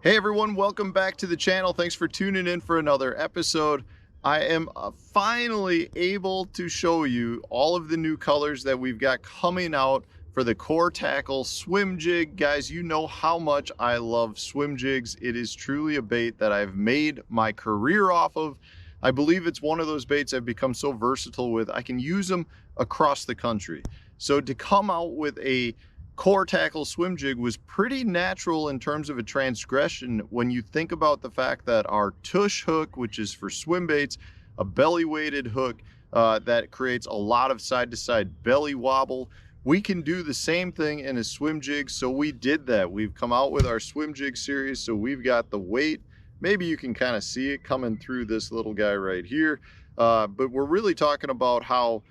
Hey everyone, welcome back to the channel. Thanks for tuning in for another episode. I am finally able to show you all of the new colors that we've got coming out for the Core Tackle Swim Jig. Guys, you know how much I love swim jigs. It is truly a bait that I've made my career off of. I believe it's one of those baits I've become so versatile with. I can use them across the country. So to come out with a Core Tackle Swim Jig was pretty natural in terms of a transgression when you think about the fact that our tush hook, which is for swim baits, a belly weighted hook that creates a lot of side-to-side belly wobble. We can do the same thing in a swim jig, so we did that. We've come out with our swim jig series, so we've got the weight. Maybe you can kind of see it coming through this little guy right here, but we're really talking about how,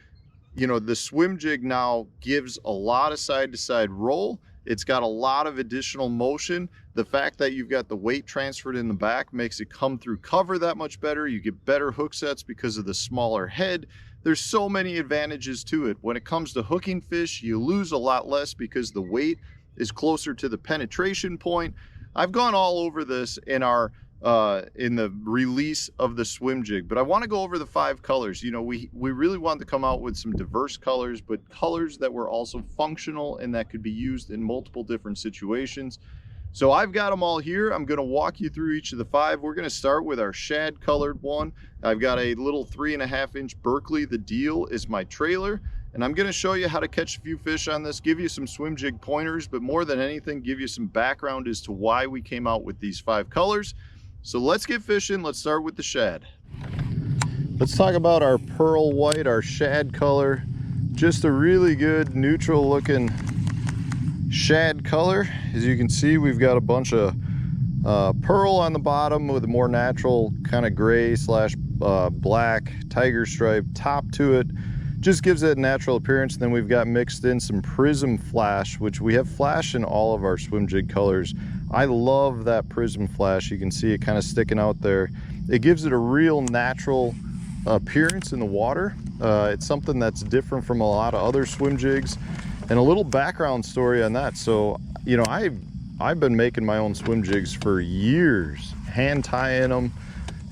you know, the swim jig now gives a lot of side-to-side roll. It's got a lot of additional motion. The fact that you've got the weight transferred in the back makes it come through cover that much better. You get better hook sets because of the smaller head. There's so many advantages to it. When it comes to hooking fish, you lose a lot less because the weight is closer to the penetration point. I've gone all over this in our in the release of the swim jig, but I want to go over the 5 colors. You know, we really wanted to come out with some diverse colors, but colors that were also functional and that could be used in multiple different situations. So I've got them all here. I'm going to walk you through each of the 5. We're going to start with our shad colored one. I've got a little 3.5-inch Berkeley. The Deal is my trailer, and I'm going to show you how to catch a few fish on this, give you some swim jig pointers, but more than anything, give you some background as to why we came out with these 5 colors. So let's get fishing. Let's start with the shad. Let's talk about our pearl white, our shad color. Just a really good neutral looking shad color. As you can see, we've got a bunch of pearl on the bottom with a more natural kind of gray slash black tiger stripe top to it. Just gives it a natural appearance. And then we've got mixed in some prism flash, which we have flash in all of our swim jig colors. I love that prism flash. You can see it kind of sticking out there. It gives it a real natural appearance in the water. It's something that's different from a lot of other swim jigs. And a little background story on that. So, you know, I've been making my own swim jigs for years, hand tying them,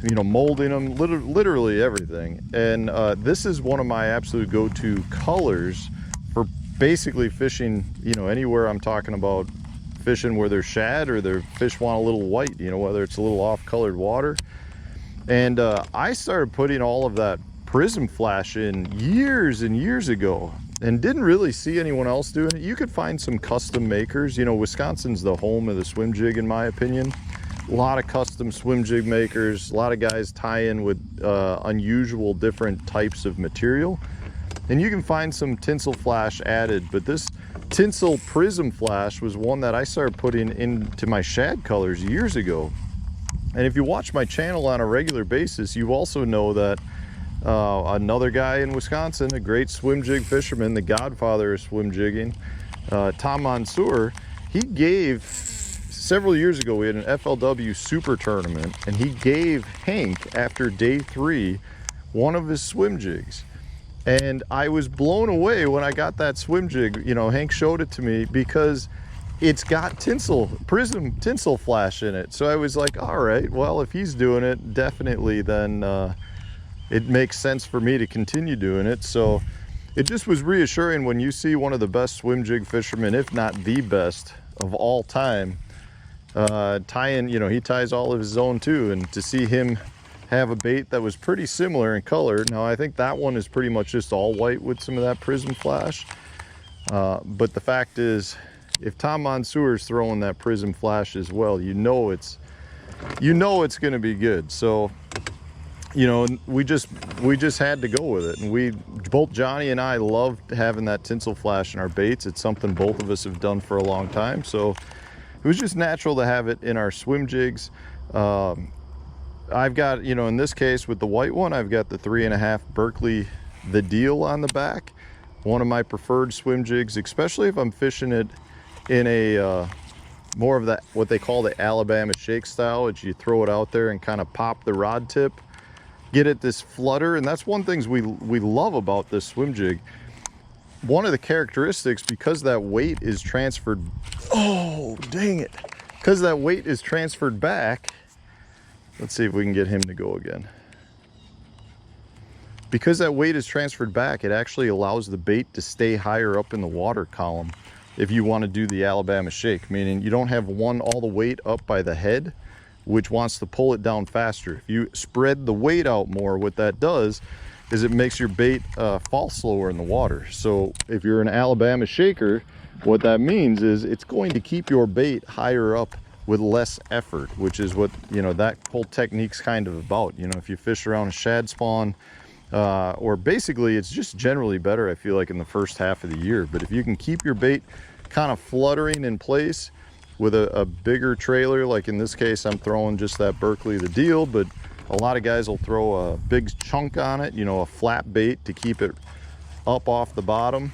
you know, molding them, literally everything. And this is one of my absolute go-to colors for basically fishing, you know, anywhere I'm talking about fishing where there's shad or their fish want a little white, you know, whether it's a little off-colored water. And I started putting all of that prism flash in years and years ago and didn't really see anyone else doing it. You could find some custom makers. You know, Wisconsin's the home of the swim jig, in my opinion. A lot of custom swim jig makers, a lot of guys tie in with unusual different types of material. And you can find some tinsel flash added, but this tinsel prism flash was one that I started putting into my shad colors years ago. And if you watch my channel on a regular basis, you also know that another guy in Wisconsin, a great swim jig fisherman, the godfather of swim jigging, Tom Mansour, he gave, several years ago, we had an FLW super tournament, and he gave Hank, after day 3, one of his swim jigs. And I was blown away when I got that swim jig. You know, Hank showed it to me because it's got prism tinsel flash in it. So I was like, all right, well, if he's doing it, definitely then it makes sense for me to continue doing it. So it just was reassuring when you see one of the best swim jig fishermen, if not the best of all time, tying, you know, he ties all of his own too, and to see him have a bait that was pretty similar in color. Now I think that one is pretty much just all white with some of that prism flash, but the fact is, if Tom Mansour is throwing that prism flash as well, you know it's going to be good. So, you know, we just had to go with it, and both Johnny and I loved having that tinsel flash in our baits. It's something both of us have done for a long time, so it was just natural to have it in our swim jigs. I've got, you know, in this case with the white one, I've got the 3.5 Berkeley The Deal on the back. One of my preferred swim jigs, especially if I'm fishing it in a more of that, what they call the Alabama shake style, which you throw it out there and kind of pop the rod tip, get it this flutter. And that's one thing we love about this swim jig. One of the characteristics, because that weight is transferred, oh, dang it, because that weight is transferred back. Let's see if we can get him to go again. Because that weight is transferred back, it actually allows the bait to stay higher up in the water column if you want to do the Alabama shake, meaning you don't have all the weight up by the head, which wants to pull it down faster. If you spread the weight out more, what that does is it makes your bait fall slower in the water. So if you're an Alabama shaker, what that means is it's going to keep your bait higher up with less effort, which is what, you know, that whole technique's kind of about. You know, if you fish around a shad spawn, or basically it's just generally better, I feel like, in the first half of the year. But if you can keep your bait kind of fluttering in place with a bigger trailer, like in this case I'm throwing just that Berkeley the Deal, but a lot of guys will throw a big chunk on it, you know, a flat bait to keep it up off the bottom.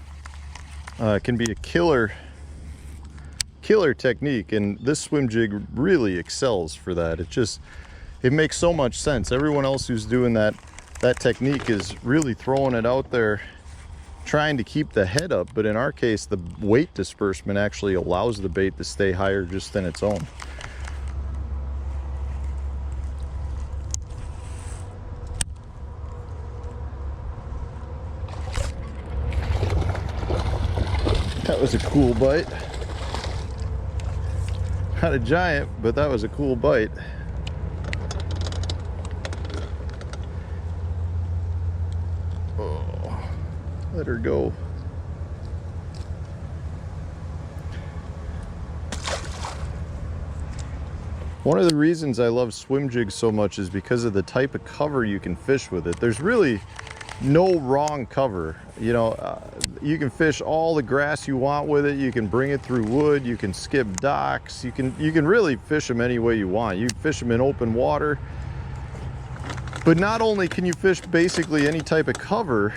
It can be a killer technique, and this swim jig really excels for that. It makes so much sense. Everyone else who's doing that technique is really throwing it out there trying to keep the head up, but in our case the weight disbursement actually allows the bait to stay higher just in its own. That was a cool bite. Not a giant, but that was a cool bite. Oh, let her go. One of the reasons I love swim jigs so much is because of the type of cover you can fish with it. There's really no wrong cover. You know, you can fish all the grass you want with it. You can bring it through wood. You can skip docks. You can really fish them any way you want. You can fish them in open water. But not only can you fish basically any type of cover,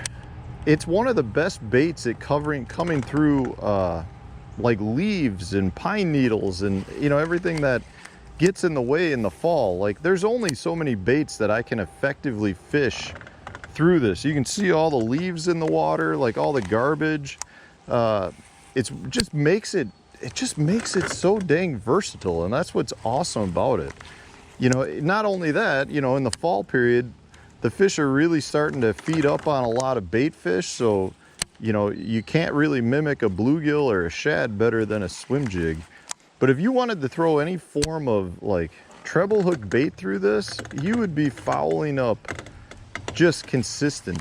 it's one of the best baits at coming through like leaves and pine needles and, you know, everything that gets in the way in the fall. Like, there's only so many baits that I can effectively fish through this. You can see all the leaves in the water, like all the garbage. It just makes it so dang versatile, and that's what's awesome about it. You know, not only that, you know, in the fall period, the fish are really starting to feed up on a lot of bait fish, so, you know, you can't really mimic a bluegill or a shad better than a swim jig. But if you wanted to throw any form of like treble hook bait through this, you would be fouling up just consistently.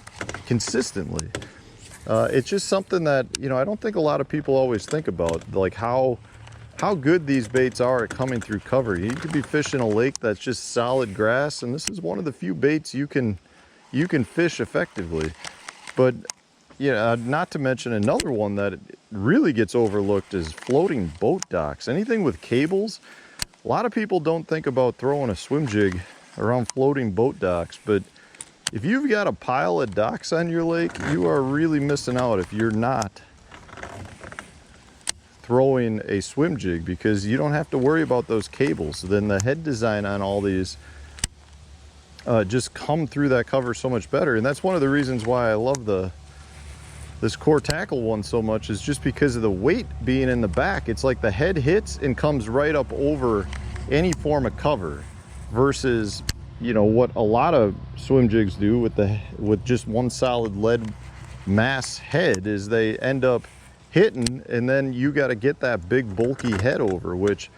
It's just something that, you know, I don't think a lot of people always think about, like how good these baits are at coming through cover. You could be fishing a lake that's just solid grass, and this is one of the few baits you can fish effectively. But yeah, not to mention another one that really gets overlooked is floating boat docks. Anything with cables. A lot of people don't think about throwing a swim jig around floating boat docks, but if you've got a pile of docks on your lake, you are really missing out if you're not throwing a swim jig, because you don't have to worry about those cables. Then the head design on all these just come through that cover so much better. And that's one of the reasons why I love this Core Tackle one so much, is just because of the weight being in the back. It's like the head hits and comes right up over any form of cover, versus, you know, what a lot of swim jigs do with just one solid lead mass head, is they end up hitting, and then you got to get that big bulky head over, which,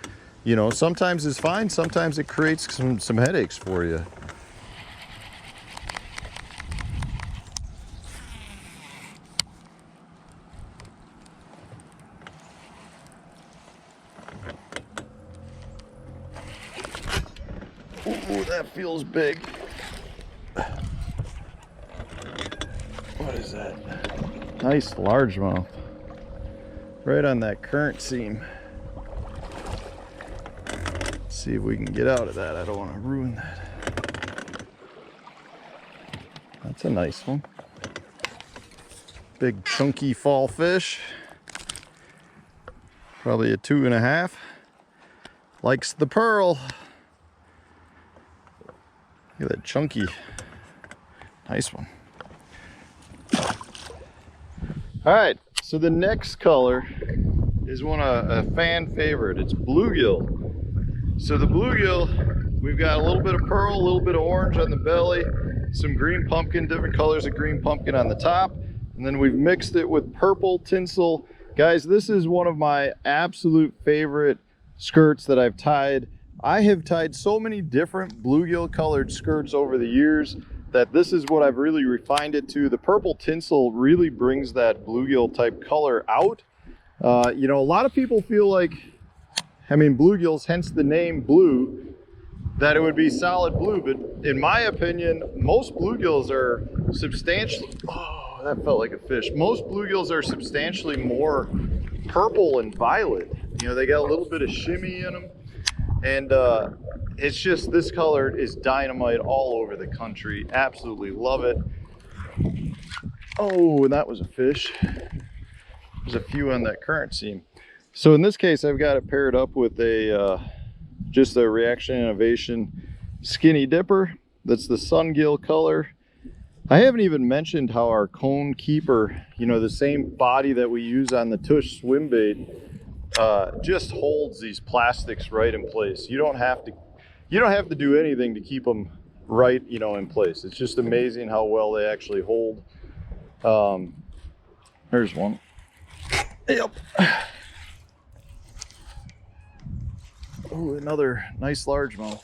you know, sometimes is fine, sometimes it creates some headaches for you. Ooh, that feels big. What is that? Nice largemouth. Right on that current seam. Let's see if we can get out of that. I don't want to ruin that. That's a nice one. Big chunky fall fish. Probably a 2.5. Likes the pearl. Look at that chunky, nice one. All right, so the next color is a fan favorite. It's bluegill. So the bluegill, we've got a little bit of pearl, a little bit of orange on the belly, some green pumpkin, different colors of green pumpkin on the top, and then we've mixed it with purple tinsel. Guys, this is one of my absolute favorite skirts that I've tied. I have tied so many different bluegill colored skirts over the years that this is what I've really refined it to. The purple tinsel really brings that bluegill type color out. You know, a lot of people feel like, I mean, bluegills, hence the name blue, that it would be solid blue, but in my opinion, most bluegills are substantially, oh, that felt like a fish. Most bluegills are substantially more purple and violet. You know, they got a little bit of shimmy in them. And it's just, this color is dynamite all over the country. Absolutely love it. Oh, and that was a fish. There's a few on that current seam. So in this case, I've got it paired up with a just a Reaction Innovation Skinny Dipper. That's the Sungill color. I haven't even mentioned how our cone keeper, you know, the same body that we use on the tush swim bait, just holds these plastics right in place. You don't have to do anything to keep them right, you know, in place. It's just amazing how well they actually hold. There's one. Yep. Oh, another nice largemouth.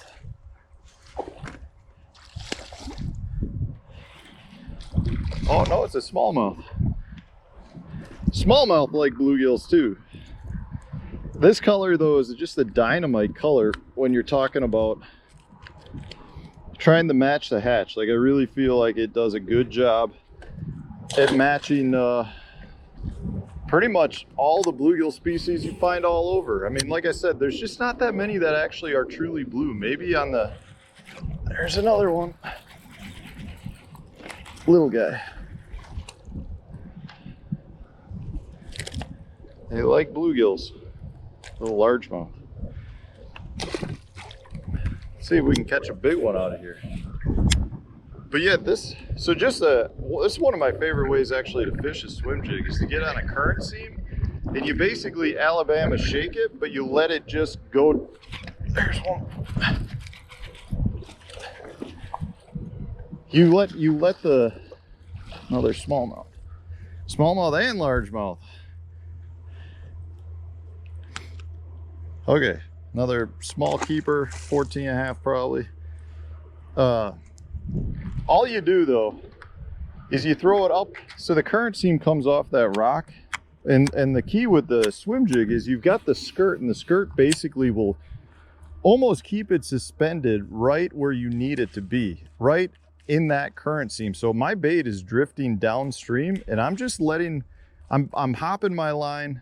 Oh no, it's a smallmouth. Smallmouth like bluegills too. This color though is just a dynamite color when you're talking about trying to match the hatch. Like, I really feel like it does a good job at matching pretty much all the bluegill species you find all over. I mean, like I said, there's just not that many that actually are truly blue. Maybe on the, there's another one. Little guy. They like bluegills. Little largemouth. Let's see if we can catch a big one out of here. But yeah, this is one of my favorite ways actually to fish a swim jig, is to get on a current seam and you basically Alabama shake it, but you let it just go. There's one. You let the, another smallmouth and largemouth. Okay, another small keeper, 14.5 probably. All you do though is you throw it up so the current seam comes off that rock, and the key with the swim jig is you've got the skirt, and the skirt basically will almost keep it suspended right where you need it to be, right in that current seam. So my bait is drifting downstream and I'm just letting, I'm hopping my line.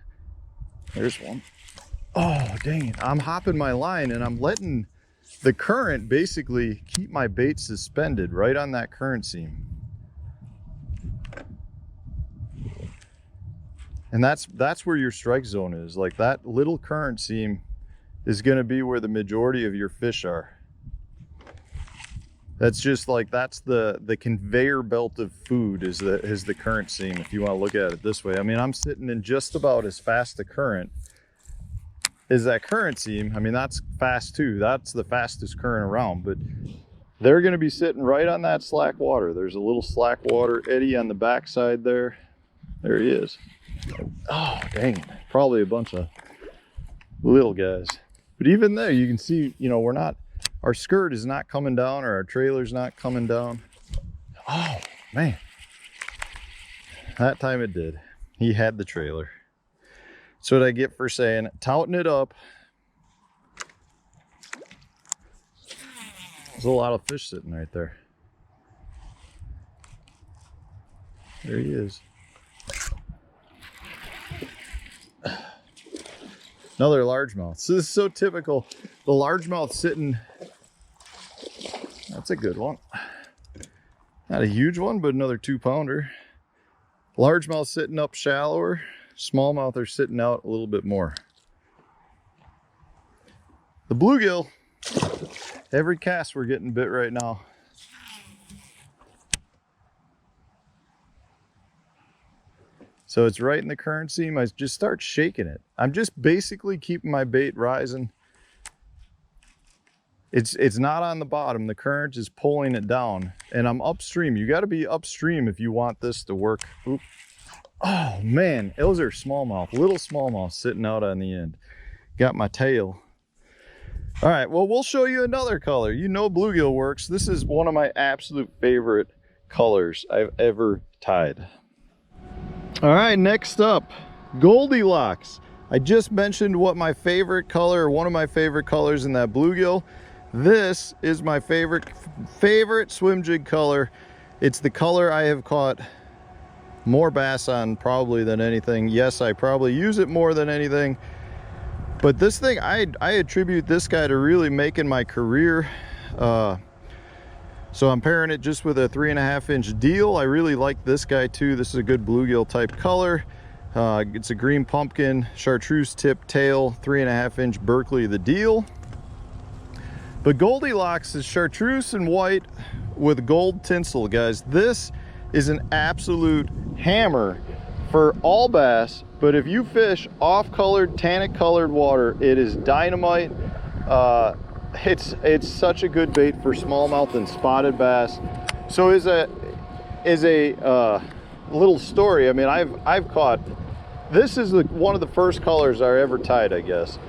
There's one. Oh dang it, I'm hopping my line and I'm letting the current basically keep my bait suspended right on that current seam. And that's where your strike zone is. Like, that little current seam is going to be where the majority of your fish are. That's just like, that's the conveyor belt of food is the current seam, if you want to look at it this way. I mean, I'm sitting in just about as fast a current as that current seam. I mean, that's fast too. That's the fastest current around, but they're going to be sitting right on that slack water. There's a little slack water eddy on the backside there. There he is. Oh, dang it. Probably a bunch of little guys. But even there, you can see, you know, our skirt is not coming down, or our trailer's not coming down. Oh, man. That time it did. He had the trailer. That's what I get for saying, touting it up. There's a lot of fish sitting right there. There he is. Another largemouth. So this is so typical. The largemouth sitting, that's a good one. Not a huge one, but another 2-pounder. Largemouth sitting up shallower. Smallmouth are sitting out a little bit more. The bluegill, every cast we're getting bit right now. So it's right in the current seam. I just start shaking it. I'm just basically keeping my bait rising. It's not on the bottom. The current is pulling it down, and I'm upstream. You got to be upstream if you want this to work. Oop. Oh man, those are smallmouth, little smallmouth sitting out on the end. Got my tail. All right, well, we'll show you another color. You know bluegill works. This is one of my absolute favorite colors I've ever tied. All right, next up, Goldilocks. I just mentioned what my favorite color, or one of my favorite colors in that bluegill. This is my favorite swim jig color. It's the color I have caught more bass on probably than anything. Yes, I probably use it more than anything. But this thing, I attribute this guy to really making my career. So I'm pairing it just with a 3.5-inch deal. I really like this guy too. This is a good bluegill type color. It's a green pumpkin, chartreuse tip tail, 3.5-inch Berkeley the deal. But Goldilocks is chartreuse and white with gold tinsel, guys. This is an absolute hammer for all bass, but if you fish off-colored, tannic-colored water, it is dynamite. It's such a good bait for smallmouth and spotted bass. So is a little story. I mean, I've caught. This is one of the first colors I ever tied, I guess.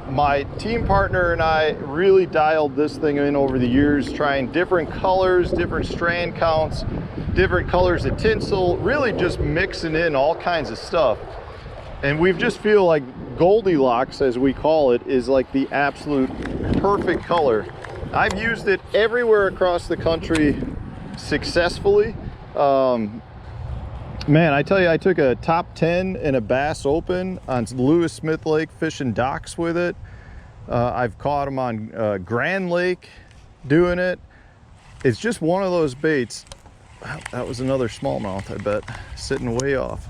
My team partner and I really dialed this thing in over the years, trying different colors, different strand counts, different colors of tinsel, really just mixing in all kinds of stuff. And we just feel like Goldilocks, as we call it, is like the absolute perfect color. I've used it everywhere across the country successfully. Man, I tell you, I took a top 10 in a Bass Open on Lewis Smith Lake fishing docks with it. I've caught them on Grand Lake doing it. It's just one of those baits. Wow, that was another smallmouth, I bet, sitting way off.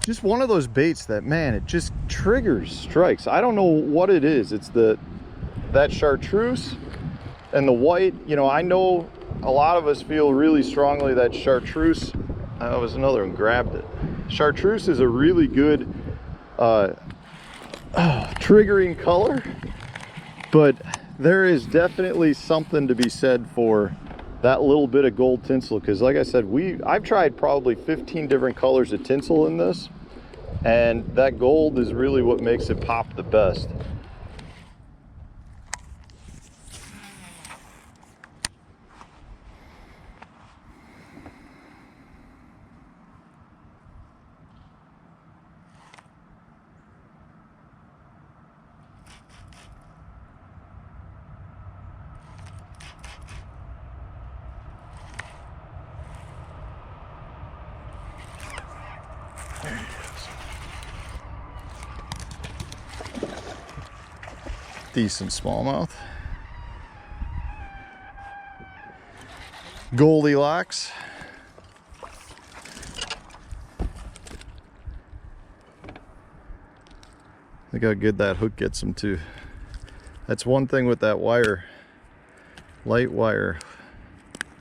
Just one of those baits that, man, it just triggers strikes. I don't know what it is. It's that chartreuse and the white. You know, I know a lot of us feel really strongly that chartreuse. That was another one, grabbed it. Chartreuse is a really good triggering color, but there is definitely something to be said for that little bit of gold tinsel, because like I said, I've tried probably 15 different colors of tinsel in this, and that gold is really what makes it pop the best. Decent smallmouth. Goldilocks. Look how good that hook gets them too. That's one thing with that wire. Light wire.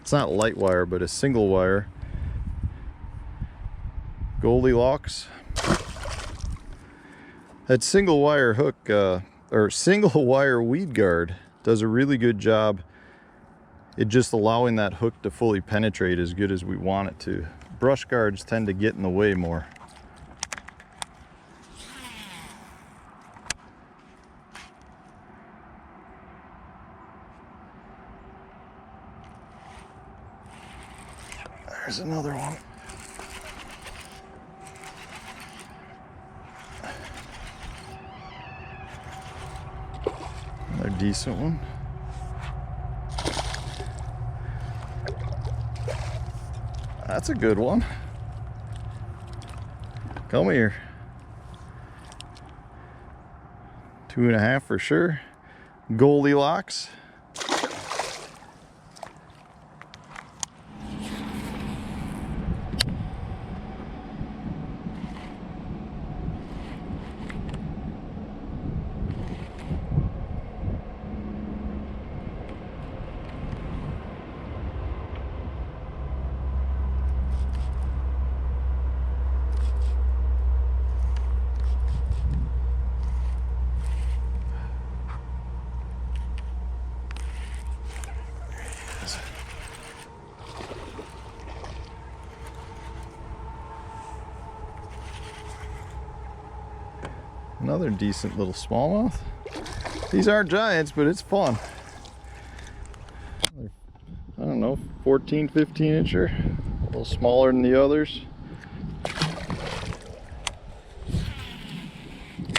It's not light wire, but a single wire. Goldilocks. That single wire hook, or single wire weed guard, does a really good job at just allowing that hook to fully penetrate as good as we want it to. Brush guards tend to get in the way more. There's another one. Another decent one. That's a good one. Come here. 2.5 for sure. Goldilocks. giants. Another decent little smallmouth. These aren't giants, but it's fun. I don't know, 14, 15 incher, a little smaller than the others.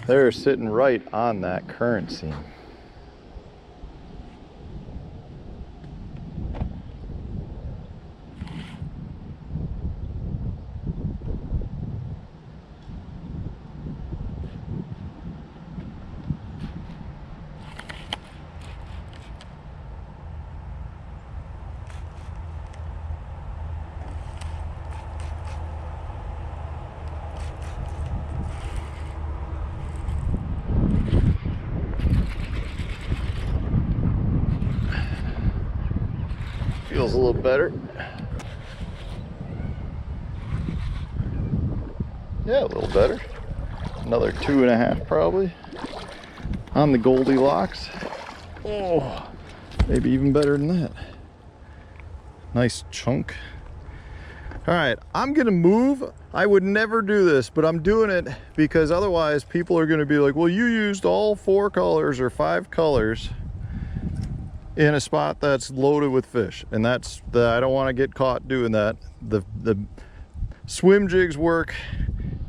They're sitting right on that current seam. Feels a little better. Yeah, a little better. Another 2.5 probably on the Goldilocks. Oh, maybe even better than that. Nice chunk. All right, I'm gonna move. I would never do this, but I'm doing it because otherwise people are gonna be like, well, you used all 4 colors or 5 colors in a spot that's loaded with fish, and I don't want to get caught doing that. The swim jigs work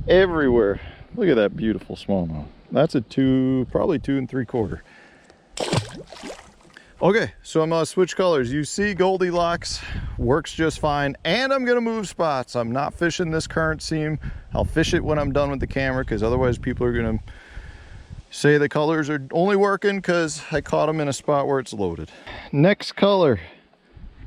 everywhere. Look at that beautiful smallmouth. That's a probably 2 3/4. Okay, so I'm gonna switch colors. You see Goldilocks works just fine, and I'm gonna move spots. I'm not fishing this current seam. I'll fish it when I'm done with the camera, because otherwise people are gonna say the colors are only working because I caught them in a spot where it's loaded. Next color,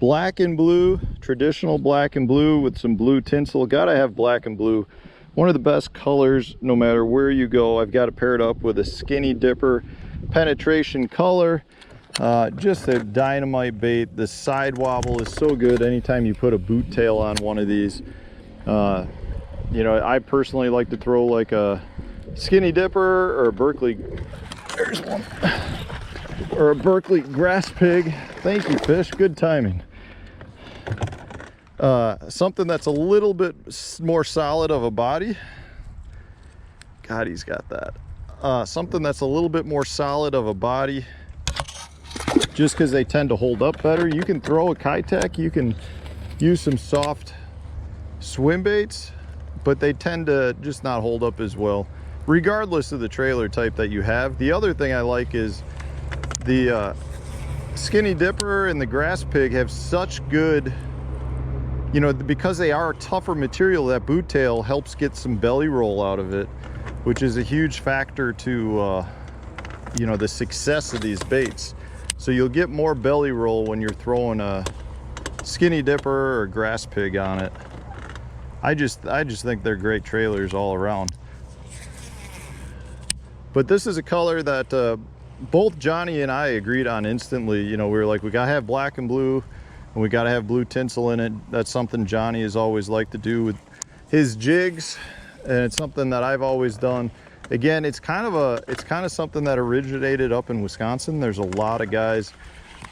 black and blue, traditional black and blue with some blue tinsel. Gotta have black and blue. One of the best colors no matter where you go. I've got it paired up with a Skinny Dipper penetration color. Just a dynamite bait. The side wobble is so good anytime you put a boot tail on one of these. You know, I personally like to throw like a Skinny Dipper or a Berkeley, there's one, or a Berkeley grass pig. Thank you, fish, good timing. Something that's a little bit more solid of a body. God, he's got that. Something that's a little bit more solid of a body, just because they tend to hold up better. You can throw a Kitech, you can use some soft swim baits, but they tend to just not hold up as well, regardless of the trailer type that you have. The other thing I like is the Skinny Dipper and the grass pig have such good, you know, because they are a tougher material, that boot tail helps get some belly roll out of it, which is a huge factor to you know, the success of these baits. So you'll get more belly roll when you're throwing a Skinny Dipper or grass pig on it. I just think they're great trailers all around. But this is a color that both Johnny and I agreed on instantly. You know, we were like, we gotta have black and blue, and we gotta have blue tinsel in it. That's something Johnny has always liked to do with his jigs, and it's something that I've always done. Again, it's kind of something that originated up in Wisconsin. There's a lot of guys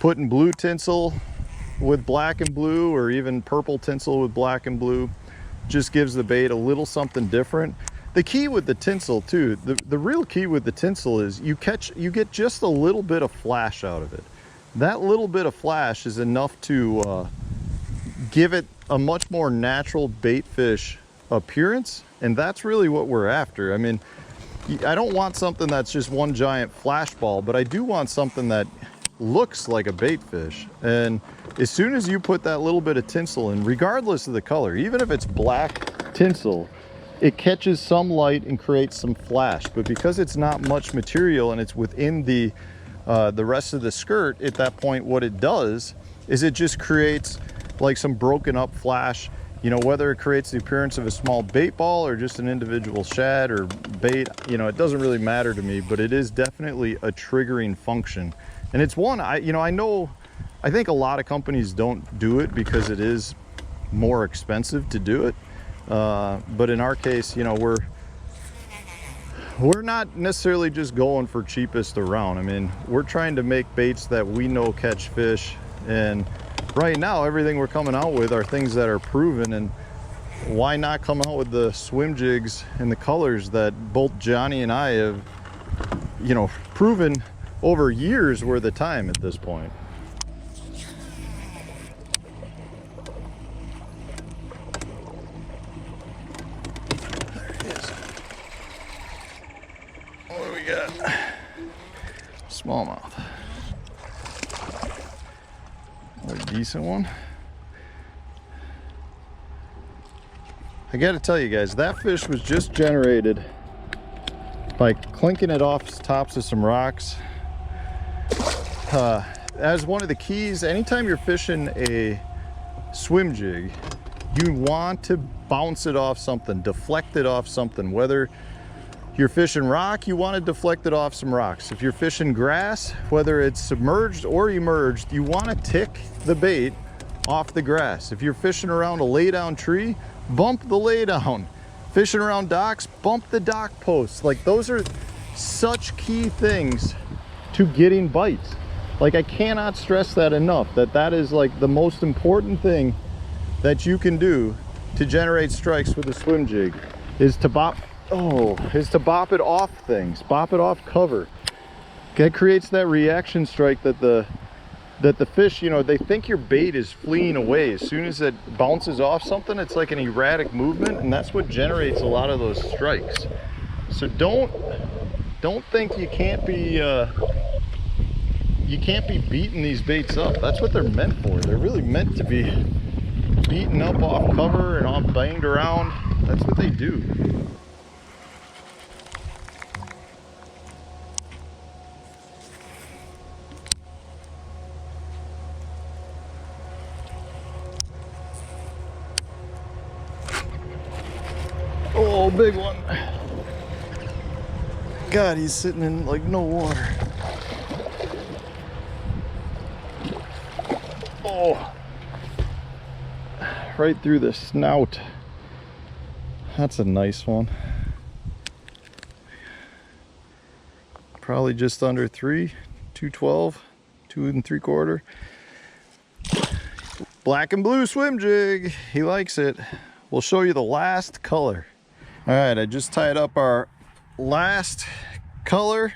putting blue tinsel with black and blue, or even purple tinsel with black and blue. Just gives the bait a little something different. The key with the tinsel too, the real key with the tinsel is you get just a little bit of flash out of it. That little bit of flash is enough to give it a much more natural bait fish appearance, and that's really what we're after. I mean, I don't want something that's just one giant flash ball, but I do want something that looks like a bait fish. And as soon as you put that little bit of tinsel in, regardless of the color, even if it's black tinsel, it catches some light and creates some flash. But because it's not much material and it's within the rest of the skirt, at that point what it does is it just creates like some broken up flash. You know, whether it creates the appearance of a small bait ball or just an individual shad or bait, you know, it doesn't really matter to me, but it is definitely a triggering function. And it's one, I think a lot of companies don't do it because it is more expensive to do it. But in our case, you know, we're not necessarily just going for cheapest around. I mean, we're trying to make baits that we know catch fish, and right now everything we're coming out with are things that are proven, and why not come out with the swim jigs and the colors that both Johnny and I have, you know, proven over years worth of time at this point. There it is. What do we got? Smallmouth. Another decent one. I gotta tell you guys, that fish was just generated by clinking it off tops of some rocks. As one of the keys, anytime you're fishing a swim jig, you want to bounce it off something, deflect it off something. Whether you're fishing rock, you want to deflect it off some rocks. If you're fishing grass, whether it's submerged or emerged, you want to tick the bait off the grass. If you're fishing around a lay down tree, bump the lay down. Fishing around docks, bump the dock posts. Like, those are such key things to getting bites. Like, I cannot stress that enough, that is like the most important thing that you can do to generate strikes with a swim jig, is to bop it off things, bop it off cover. That creates that reaction strike that the fish, you know, they think your bait is fleeing away. As soon as it bounces off something, it's like an erratic movement, and that's what generates a lot of those strikes. So don't think you can't be beating these baits up. That's what they're meant for. They're really meant to be beaten up off cover and off banged around. That's what they do. Oh, big one. God, he's sitting in like no water. Oh, right through the snout. That's a nice one. Probably just under 3, 212, 2 3/4. Black and blue swim jig. He likes it. We'll show you the last color. All right, I just tied up our last color.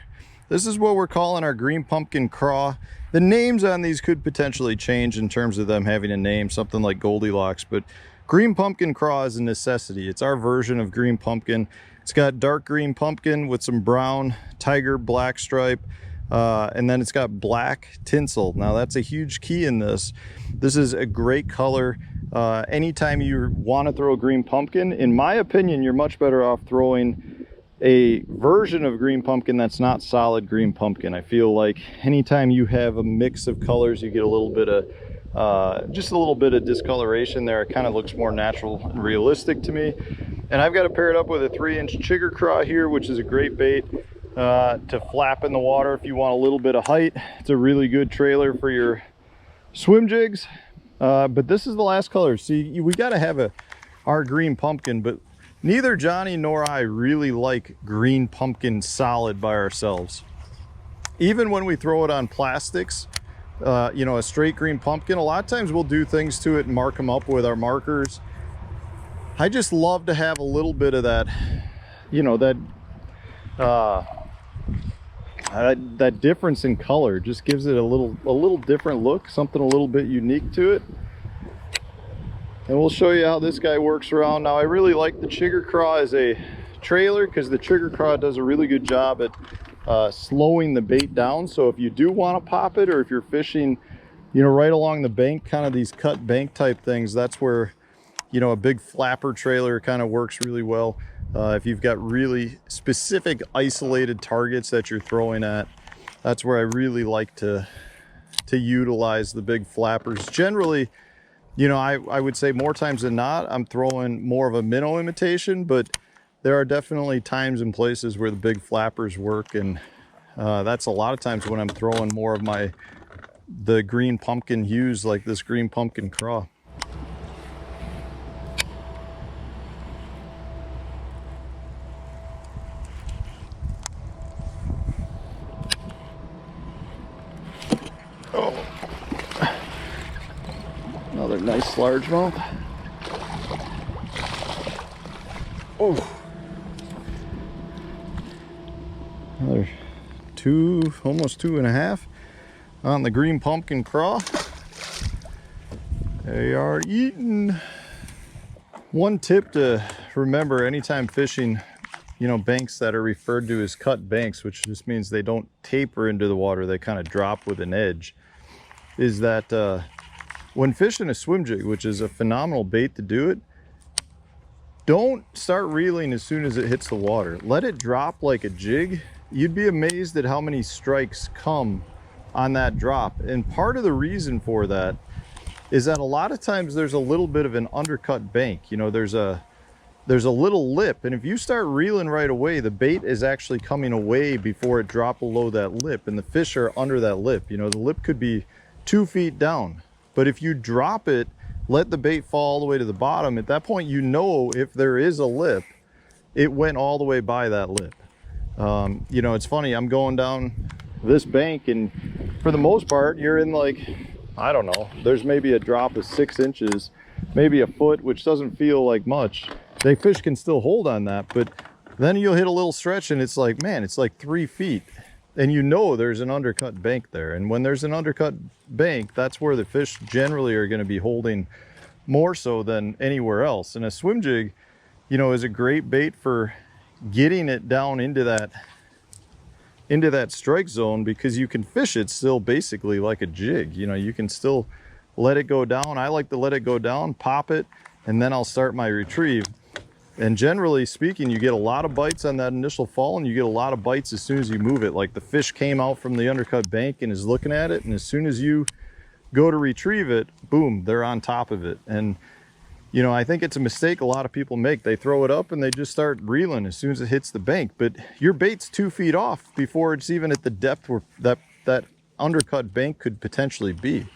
This is what we're calling our green pumpkin craw. The names on these could potentially change in terms of them having a name, something like Goldilocks, but green pumpkin craw is a necessity. It's our version of green pumpkin. It's got dark green pumpkin with some brown tiger black stripe, and then it's got black tinsel. Now that's a huge key in this. This is a great color. Anytime you want to throw green pumpkin, in my opinion, you're much better off throwing a version of green pumpkin that's not solid green pumpkin. I feel like anytime you have a mix of colors, you get a little bit of just a little bit of discoloration there. It kind of looks more natural and realistic to me. And I've got to pair it up with a 3-inch chigger craw here, which is a great bait to flap in the water if you want a little bit of height. It's a really good trailer for your swim jigs. But this is the last color. See, we got to have our green pumpkin, but neither Johnny nor I really like green pumpkin solid by ourselves. Even when we throw it on plastics, you know, a straight green pumpkin, a lot of times we'll do things to it and mark them up with our markers. I just love to have a little bit of that, you know, that difference in color. Just gives it a little different look, something a little bit unique to it. And we'll show you how this guy works around. Now, I really like the chigger craw as a trailer because the chigger craw does a really good job at slowing the bait down. So if you do want to pop it, or if you're fishing, you know, right along the bank, kind of these cut bank type things, that's where, you know, a big flapper trailer kind of works really well. If you've got really specific isolated targets that you're throwing at, that's where I really like to utilize the big flappers. Generally, you know, I would say more times than not, I'm throwing more of a minnow imitation, but there are definitely times and places where the big flappers work, and that's a lot of times when I'm throwing more of the green pumpkin hues, like this green pumpkin craw. Another nice largemouth. Oh, another almost 2.5 on the green pumpkin craw. They are eating. One tip to remember anytime fishing, you know, banks that are referred to as cut banks, which just means they don't taper into the water, they kind of drop with an edge, is that when fishing a swim jig, which is a phenomenal bait to do it, don't start reeling as soon as it hits the water. Let it drop like a jig. You'd be amazed at how many strikes come on that drop. And part of the reason for that is that a lot of times there's a little bit of an undercut bank. You know, there's a little lip, and if you start reeling right away, the bait is actually coming away before it drops below that lip, and the fish are under that lip. You know, the lip could be 2 feet down, but if you drop it, let the bait fall all the way to the bottom, at that point, you know, if there is a lip, it went all the way by that lip. You know, it's funny, I'm going down this bank, and for the most part, you're in like, I don't know, there's maybe a drop of 6 inches, maybe a foot, which doesn't feel like much. The fish can still hold on that, but then you'll hit a little stretch and it's like, man, it's like 3 feet. And you know there's an undercut bank there. And when there's an undercut bank, that's where the fish generally are going to be holding more so than anywhere else. And a swim jig, you know, is a great bait for getting it down into that strike zone, because you can fish it still basically like a jig. You know, you can still let it go down. I like to let it go down, pop it, and then I'll start my retrieve. And generally speaking, you get a lot of bites on that initial fall, and you get a lot of bites as soon as you move it. Like the fish came out from the undercut bank and is looking at it, and as soon as you go to retrieve it, boom, they're on top of it. And you know, I think it's a mistake a lot of people make. They throw it up and they just start reeling as soon as it hits the bank, but your bait's 2 feet off before it's even at the depth where that undercut bank could potentially be.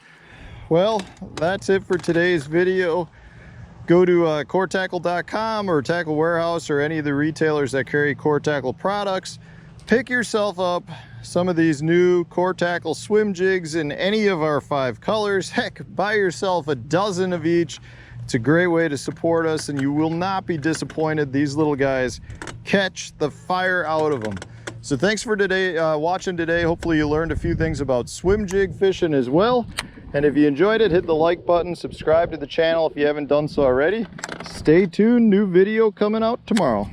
Well, that's it for today's video. Go to coretackle.com or Tackle Warehouse or any of the retailers that carry Core Tackle products. Pick yourself up some of these new Core Tackle swim jigs in any of our 5 colors. Heck, buy yourself a dozen of each. It's a great way to support us, and you will not be disappointed. These little guys catch the fire out of them. So thanks for watching today. Hopefully you learned a few things about swim jig fishing as well. And if you enjoyed it, hit the like button, subscribe to the channel if you haven't done so already. Stay tuned, new video coming out tomorrow.